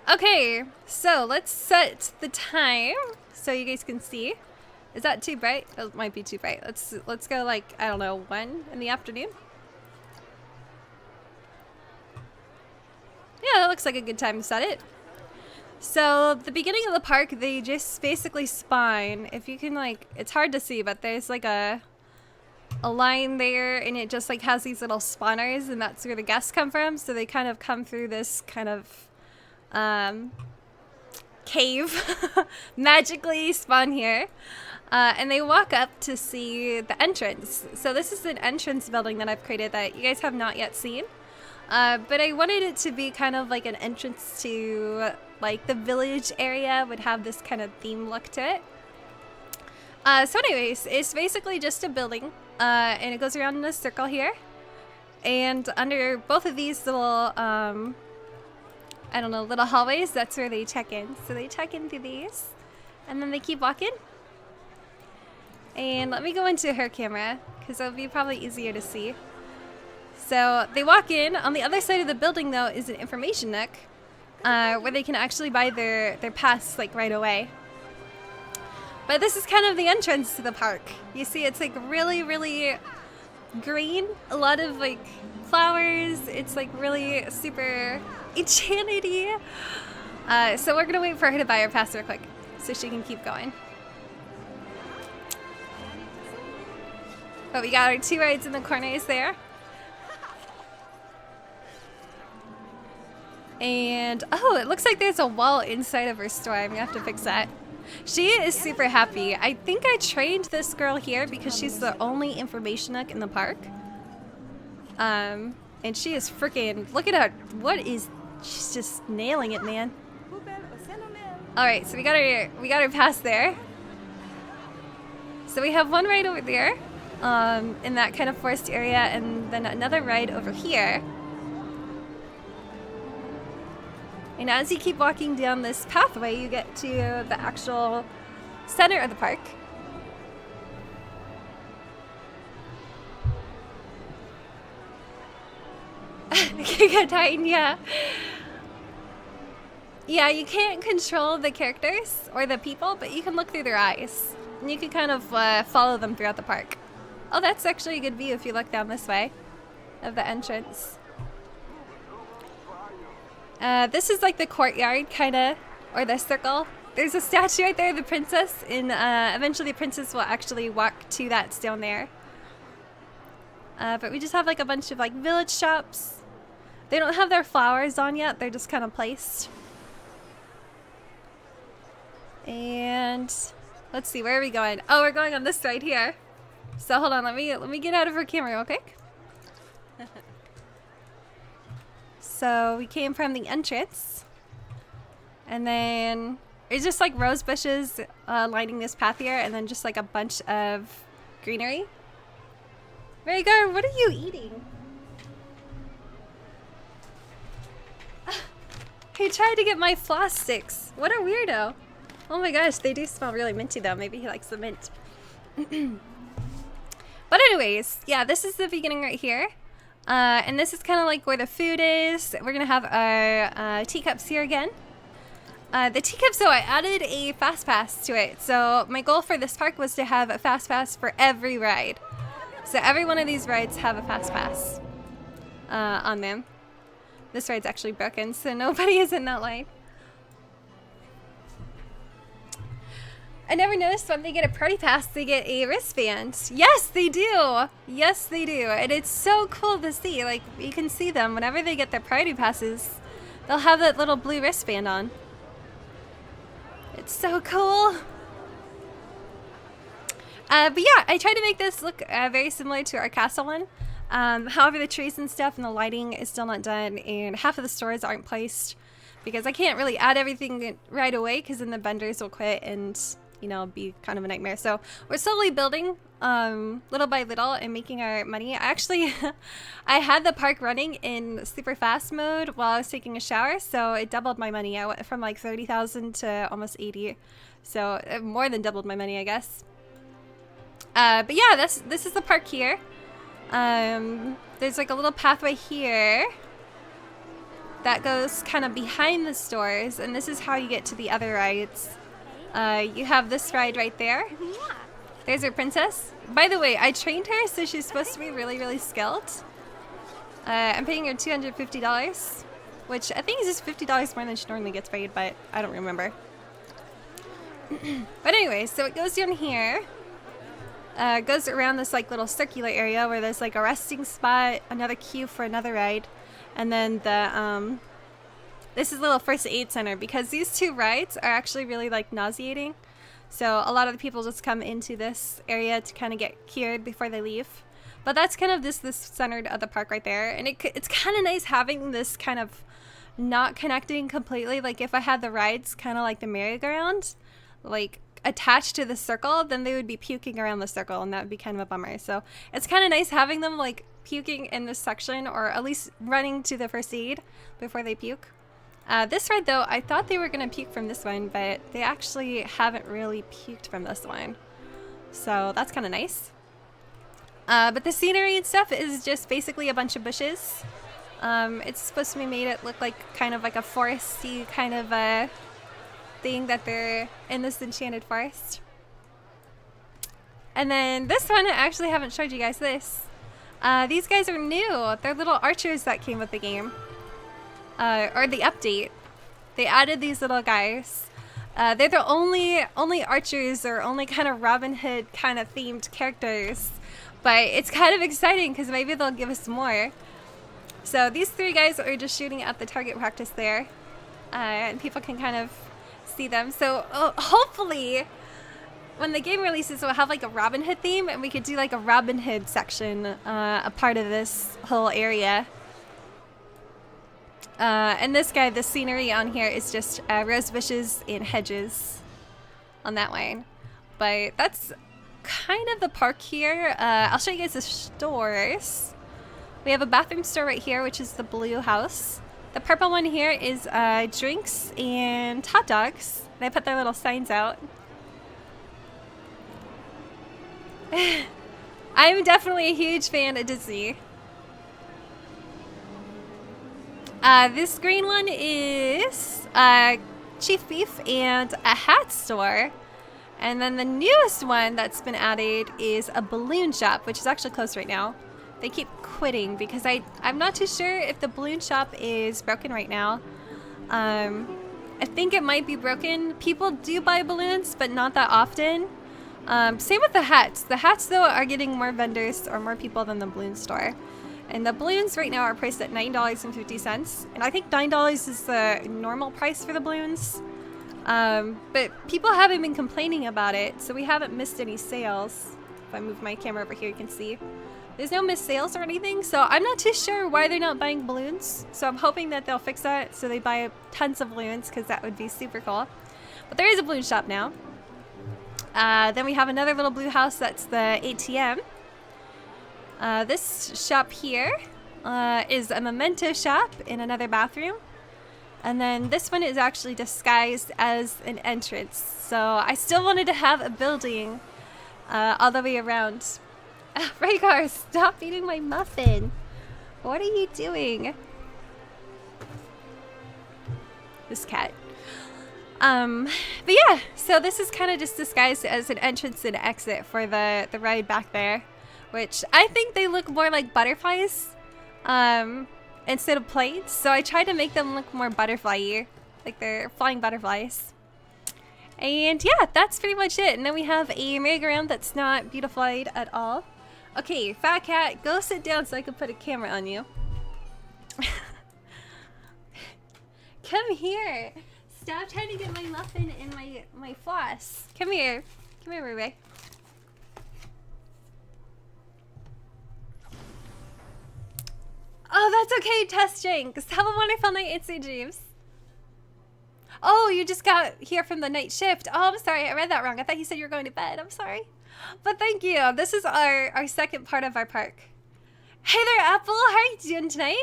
Okay, so let's set the time so you guys can see. Is that too bright? It might be too bright. Let's go like, I don't know, 1 in the afternoon. Yeah, that looks like a good time to set it. So the beginning of the park, they just basically spawn. If you can like, it's hard to see, but there's like a line there, and it just like has these little spawners, and that's where the guests come from. So they kind of come through this kind of cave, magically spawn here, and they walk up to see the entrance. So this is an entrance building that I've created that you guys have not yet seen. But I wanted it to be kind of like an entrance to like the village area, would have this kind of theme look to it. So anyways, it's basically just a building, and it goes around in a circle here. And under both of these little, I don't know, little hallways, that's where they check in. So they check in through these, and then they keep walking. And let me go into her camera, because it'll be probably easier to see. So they walk in. On the other side of the building, though, is an information nook, where they can actually buy their pass like right away. But this is kind of the entrance to the park. You see, it's like really, really green. A lot of like flowers. It's like really super enchanted-y. So we're gonna wait for her to buy her pass real quick, so she can keep going. But we got our 2 rides in the corners there. And, oh, it looks like there's a wall inside of her store. I'm gonna have to fix that. She is super happy. I think I trained this girl here because she's the only information nook in the park. And she is freaking, look at her. She's just nailing it, man. Alright, so we got her pass there. So we have one ride over there, in that kind of forest area, and then another ride over here. And as you keep walking down this pathway, you get to the actual center of the park. Yeah. Yeah, you can't control the characters or the people, but you can look through their eyes. And you can kind of follow them throughout the park. Oh, that's actually a good view if you look down this way of the entrance. This is like the courtyard, kind of, or the circle. There's a statue right there of the princess, and eventually the princess will actually walk to that stone there. But we just have like a bunch of like village shops. They don't have their flowers on yet, they're just kind of placed. And let's see, where are we going? Oh, we're going on this side here. So hold on, let me get out of her camera real quick. So we came from the entrance, and then it's just like rose bushes lining this path here, and then just like a bunch of greenery. Rhaegar, what are you eating? He tried to get my floss sticks. What a weirdo. Oh my gosh, they do smell really minty though. Maybe he likes the mint. But anyways, yeah, this is the beginning right here. And this is kind of like where the food is. We're gonna have our teacups here again. The teacups, though, I added a fast pass to it. So my goal for this park was to have a fast pass for every ride. So every one of these rides have a fast pass on them. This ride's actually broken, so nobody is in that line. I never noticed when they get a party pass, they get a wristband. Yes, they do. Yes, they do. And it's so cool to see. Like, you can see them whenever they get their party passes. They'll have that little blue wristband on. It's so cool. But yeah, I tried to make this look very similar to our castle one. However, the trees and stuff and the lighting is still not done, and half of the stores aren't placed because I can't really add everything right away because then the vendors will quit and, you know, be kind of a nightmare. So we're slowly building little by little and making our money. Actually, I had the park running in super fast mode while I was taking a shower, so it doubled my money. I went from like 30,000 to almost 80, so it more than doubled my money, I guess. But yeah, this is the park here. There's like a little pathway here that goes kind of behind the stores, and this is how you get to the other rides. You have this ride right there. There's your princess. By the way, I trained her, so she's supposed to be really, really skilled. I'm paying her $250, which I think is just $50 more than she normally gets paid, but I don't remember. But anyway, so it goes down here. Goes around this like little circular area where there's like a resting spot, another queue for another ride, and then the this is a little first aid center, because these two rides are actually really like nauseating. So a lot of the people just come into this area to kind of get cured before they leave. But that's kind of this center of the park right there, and it's kind of nice having this kind of not connecting completely. Like if I had the rides kind of like the merry-go-round, like attached to the circle, then they would be puking around the circle, and that would be kind of a bummer. So it's kind of nice having them like puking in this section, or at least running to the first aid before they puke. This ride though, I thought they were gonna puke from this one, but they actually haven't really puked from this one, so that's kind of nice. But the scenery and stuff is just basically a bunch of bushes. It's supposed to be made it look like kind of like a foresty kind of thing, that they're in this enchanted forest. And then this one, I actually haven't showed you guys this. These guys are new. They're little archers that came with the game. Or the update. They added these little guys. They're the only archers, or only kind of Robin Hood kind of themed characters. But it's kind of exciting because maybe they'll give us more. So these three guys are just shooting at the target practice there. And people can kind of see them. So hopefully when the game releases, we'll have like a Robin Hood theme, and we could do like a Robin Hood section, a part of this whole area. And this guy, the scenery on here is just rose bushes and hedges on that one. But that's kind of the park here. I'll show you guys the stores. We have a bathroom store right here, which is the blue house. The purple one here is drinks and hot dogs. They put their little signs out. I'm definitely a huge fan of Disney. This green one is Chief Beef and a hat store. And then the newest one that's been added is a balloon shop, which is actually closed right now. They keep quitting because I'm not too sure if the balloon shop is broken right now. I think it might be broken. People do buy balloons, but not that often. Same with the hats. The hats, though, are getting more vendors or more people than the balloon store. And the balloons right now are priced at $9.50. And I think $9 is the normal price for the balloons. But people haven't been complaining about it, so we haven't missed any sales. If I move my camera over here, you can see. There's no missed sales or anything, so I'm not too sure why they're not buying balloons. So I'm hoping that they'll fix that so they buy tons of balloons, because that would be super cool. But there is a balloon shop now. Then we have another little blue house, that's the ATM. This shop here is a memento shop in another bathroom. And then this one is actually disguised as an entrance. So I still wanted to have a building all the way around. Rhaegar, stop eating my muffin. What are you doing? This cat. But yeah, so this is kind of just disguised as an entrance and exit for the ride back there, which I think they look more like butterflies instead of planes. So I tried to make them look more butterfly-y, like they're flying butterflies. And yeah, that's pretty much it. And then we have a merry-go-round that's not beautified at all. Okay, fat cat, go sit down so I can put a camera on you. Come here. Stop trying to get my muffin and my floss. Come here. Come here, Ruby. Oh, that's okay, Test Jinx. Have a wonderful night in St. James. Oh, you just got here from the night shift. Oh, I'm sorry. I read that wrong. I thought you said you were going to bed. I'm sorry. But thank you. This is our second part of our park. Hey there, Apple. How are you doing tonight?